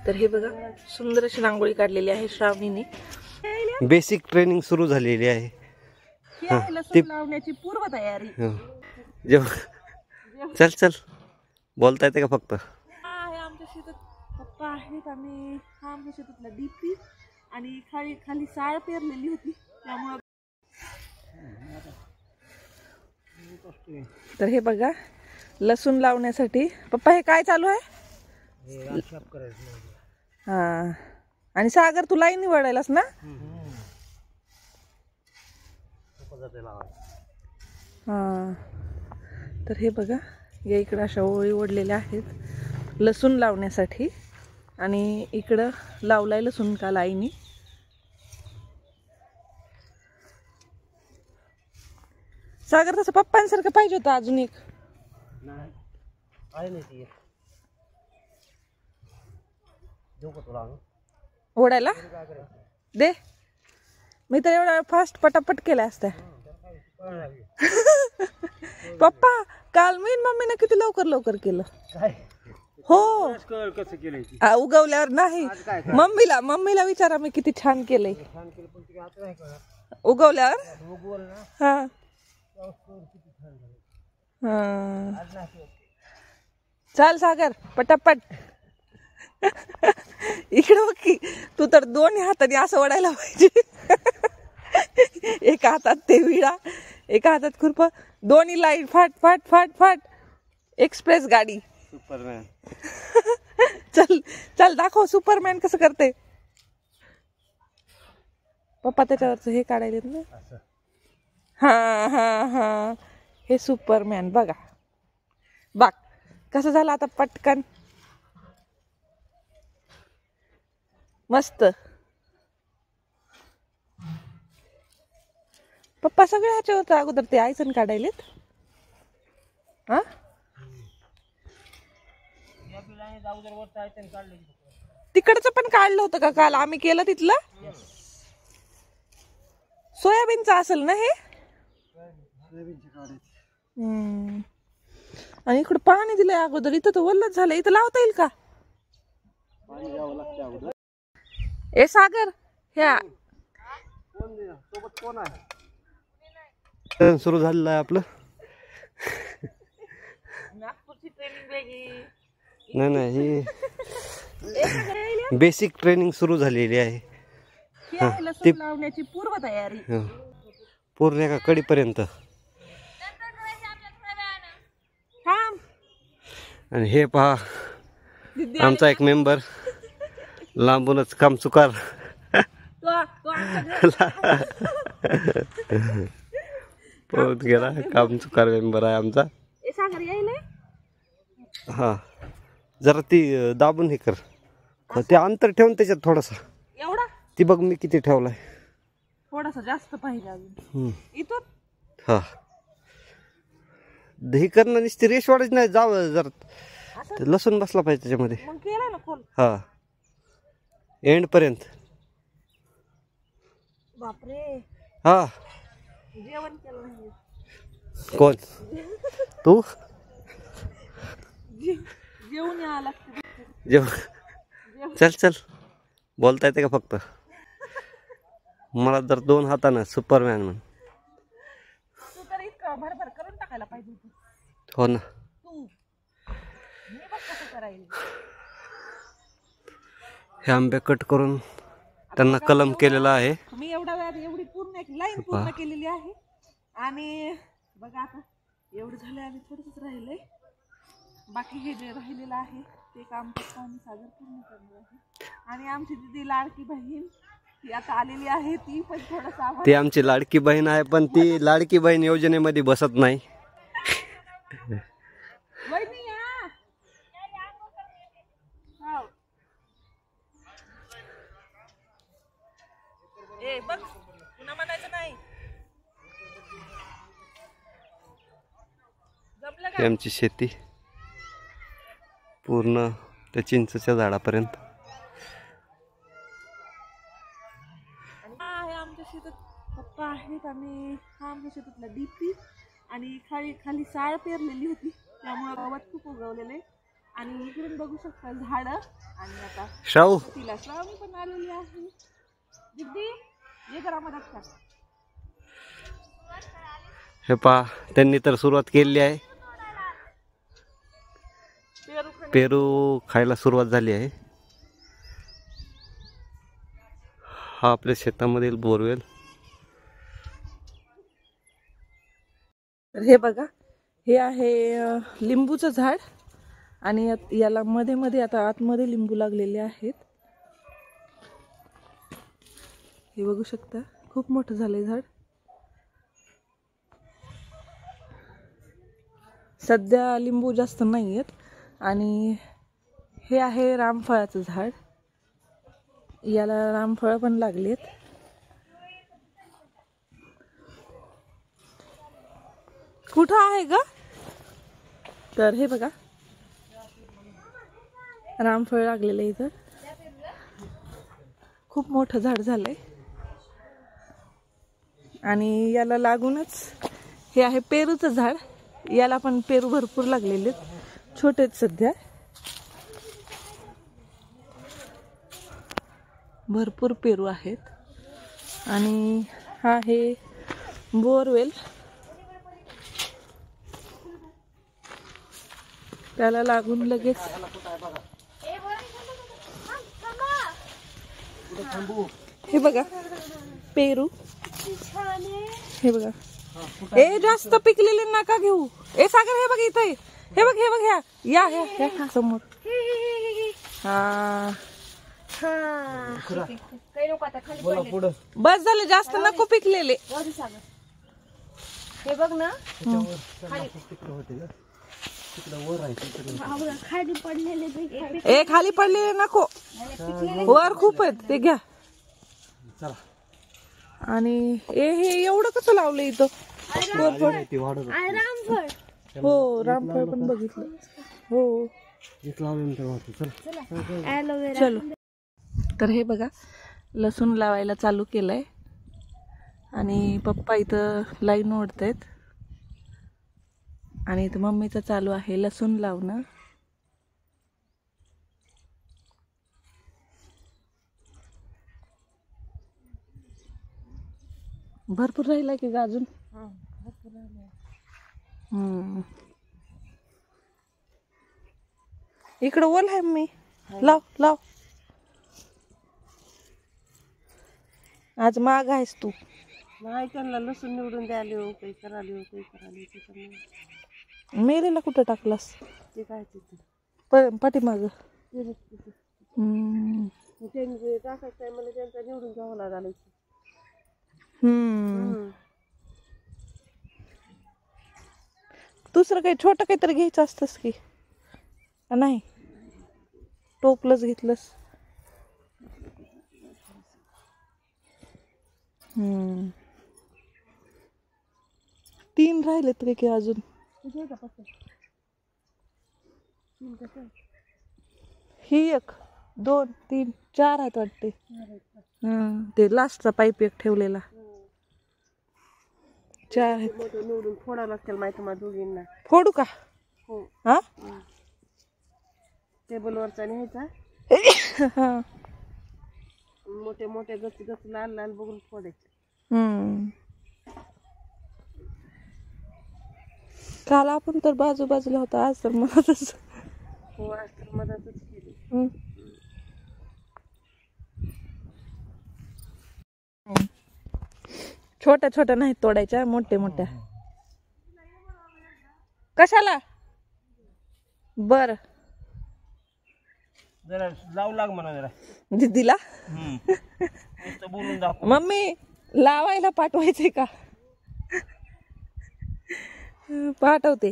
तर हे बघा सुंदर अशी रांगोळी काढलेली आहे श्रावणीने. बेसिक ट्रेनिंग सुरू झालेली आहे. लसूण लावण्याची पूर्व तयारी. चल चल बोलता येते का फक्त? आहे आमच्या शेतात पप्पा आहेत आणि हा आमच्या शेतातला डीपी आणि खाली खाली साळ पेरलेली होती त्यामुळे. तर हे बघा लसूण लावण्यासाठी पप्पा हे काय चालू आहे? हा आणि सागर तू लाईन निवडायलास ना? हा तर हे बघा या इकडं अशा ओळी ओढलेल्या आहेत लसूण लावण्यासाठी आणि इकडं लावलाय लसूण का लाईनी. सागर तसं पप्पांसारखं पाहिजे होतं अजून एक. ओढायला दे मी तर एवढा फास्ट पटापट केला असता. पप्पा काल मी मम्मीने किती लवकर लवकर केलं. हो उगवल्यावर नाही मम्मीला विचारा मी किती छान केलंय उगवल्यावर. हा चाल सागर पटापट. इकडं बघ की तू तर दोन्ही हाताने असं ओढायला पाहिजे. एका हातात ते विळा एका हातात खुरपं दोन्ही लाईट फाट फाट फाट फाट एक्सप्रेस गाडी. सुपरमॅन. चल चल दाखव सुपरमॅन कसं करते. पप्पा त्याच्यावरच हे काढायला ना. हा हा हा हे सुपरमॅन बघा बघ कसं झालं आता पटकन मस्त. पप्पा सगळ्या ह्याच्यावर अगोदर ते आयसन काढायलेत. हा तिकडचं पण काढलं होतं का काल आम्ही केलं तिथलं? सोयाबीनचं असेल ना हे. आणि इकडं पाणी दिलंय अगोदर. इथं तर वल्लच झालं. इथं लावता येईल का? ए सागर ह्या सुरू झालेलं आहे आपलं. नागपूरची ट्रेनिंग वेगळी. नाही नाही ही बेसिक ट्रेनिंग सुरू झालेली आहे. लसूण लावण्याची पूर्व तयारी पूर्ण एका कडीपर्यंत. आणि हे पहा आमचा एक मेंबर लांबूनच काम चुकार पळून गेला. काम चुकार मेंबर आहे आमचा. हा जरा ती दाबून हे कर ते अंतर ठेवून त्याच्यात थोडासा एवढा. ती बघ मी किती ठेवलाय. थोडासा जास्त पाहिजे अजून इथून. हा दही करणं नुसती रेश वाढायची नाही. जावं जरा लसूण बसला पाहिजे त्याच्यामध्ये. मग केलं ना खोल. हा एंड पर्यंत. बापरे. हा जेवण केलं नाही. कोण तू? जेवून यावं लागतं. जेवण चल चल बोलता येते का फक्त? मला जर दोन हातानं सुपरमॅन म्हण. तू तर इतकं भरभर करून टाकायला पाहिजे. हो ना. तू मी बघ कसं करायला. हे आंबे कट करून त्यांना कलम केलेला आहे. मी एवढा वेळात एवढी पूर्ण एक लाईन पूर्ण केलेली आहे. आणि बघा आता एवढं झालंय आणि थोडंच राहिलंय. बाकी हे जे राहिलेलं आहे ते काम पप्पा आणि सागर पूर्ण करणार आहे. आणि आमची दिदी लाडकी बहीण ती आता आलेली आहे. ती पण थोडंसं ती आमची लाडकी बहीण आहे पण ती लाडकी बहीण योजनेमध्ये बसत नाही. बघ पुन्हा म्हणायचं नाही. आमची शेती पूर्ण त्या चिंचच्या झाडापर्यंत. आहे आमच्या शेतात पप्पा आहेत आणि हा आमच्या शेतातला डीपी आणि खाली खाली साळ पेरलेली होती त्यामुळे गवत खूप उगवलेले आणि इकडून बघू शकता झाड. आणि आता शाहू तिला श्रावणी पण आलेली आहे. दिदी ये जरा मदत कर. हे पहा त्यांनी तर सुरुवात केलेली आहे. पेरू खायला सुरुवात झाली आहे. हा आपल्या शेतामधील बोरवेल. तर हे बघा, हे आहे लिंबूचं झाड. आणि याला मध्ये मध्ये आता आतमध्ये लिंबू लागलेले आहेत. हे बघू शकता, खूप मोठं झालंय झाड. सध्या लिंबू जास्त नाही आहेत. आणि हे आहे रामफळाचं झाड. याला रामफळ पण लागलेत. कुठं आहे ग? तर हे बघा, रामफळ लागलेलं इथं. खूप मोठं झाड झालंय. आणि याला लागूनच हे आहे पेरूचं झाड. याला पण पेरू भरपूर लागलेले, छोटेच सध्या. भरपूर पेरू आहेत. आणि हा आहे बोरवेल. त्याला लागून लगेच हे बघा पेरू. हे बघा, ए जास्त पिकलेले नका घेऊ. ए सागर हे बघ इथे, हे बघ ह्या या समोर. हा बस झाले, जास्त नको पिकलेले. हे बघ ना, ए खाली पडलेले नको, वर खूप आहेत ते घ्या. आणि हे एवढं कसं लावलं इथं? हो रामफळ पण बघितलं. हो चलो. तर हे बघा, लसूण लावायला चालू केलंय. आणि पप्पा इथं लाईन ओढतायत. आणि इथं मम्मीचं चालू आहे लसूण लावणं. भरपूर राहिला की अजून? इकडं ओल आहे मी. लाव लाव. आज माग आहेस तू. नाही त्यांना लसूण निवडून द्यायला हो, काही करायला हो, काही करायला. मेरेला कुठं टाकलास? ते काय तिथे पाठीमाग. त्यांनी टाकायचं आहे, मला त्यांचा निवडून घ्यावं लागला. दुसरं काही छोटं काहीतरी घ्यायचं असतंस की नाही? टोपलंच घेतलंस. तीन राहिले तरी की अजून. ही 1 2 3 4 आहेत वाटते. ते लास्टचा पाईप एक ठेवलेला. 4 आहेत. निवडून फोडावं लागतील माहिती तुम्हाला दोघींना. फोडू का? हो. हा टेबलवरचा न्यायचा. मोठे मोठे गच गच लाल लाल बघून फोडायचे. काल आपण तर बाजूला होता, आज तर मधातच. हो आज तर मधातच केली. छोट्या छोट्या नाही तोडायच्या, मोठ्या मोठ्या. कशाला? बर जरा लावू लाग म्हणा जरा दीदीला. बोलून दाखव. मम्मी लावायला पाठवायचे का? पाठवते.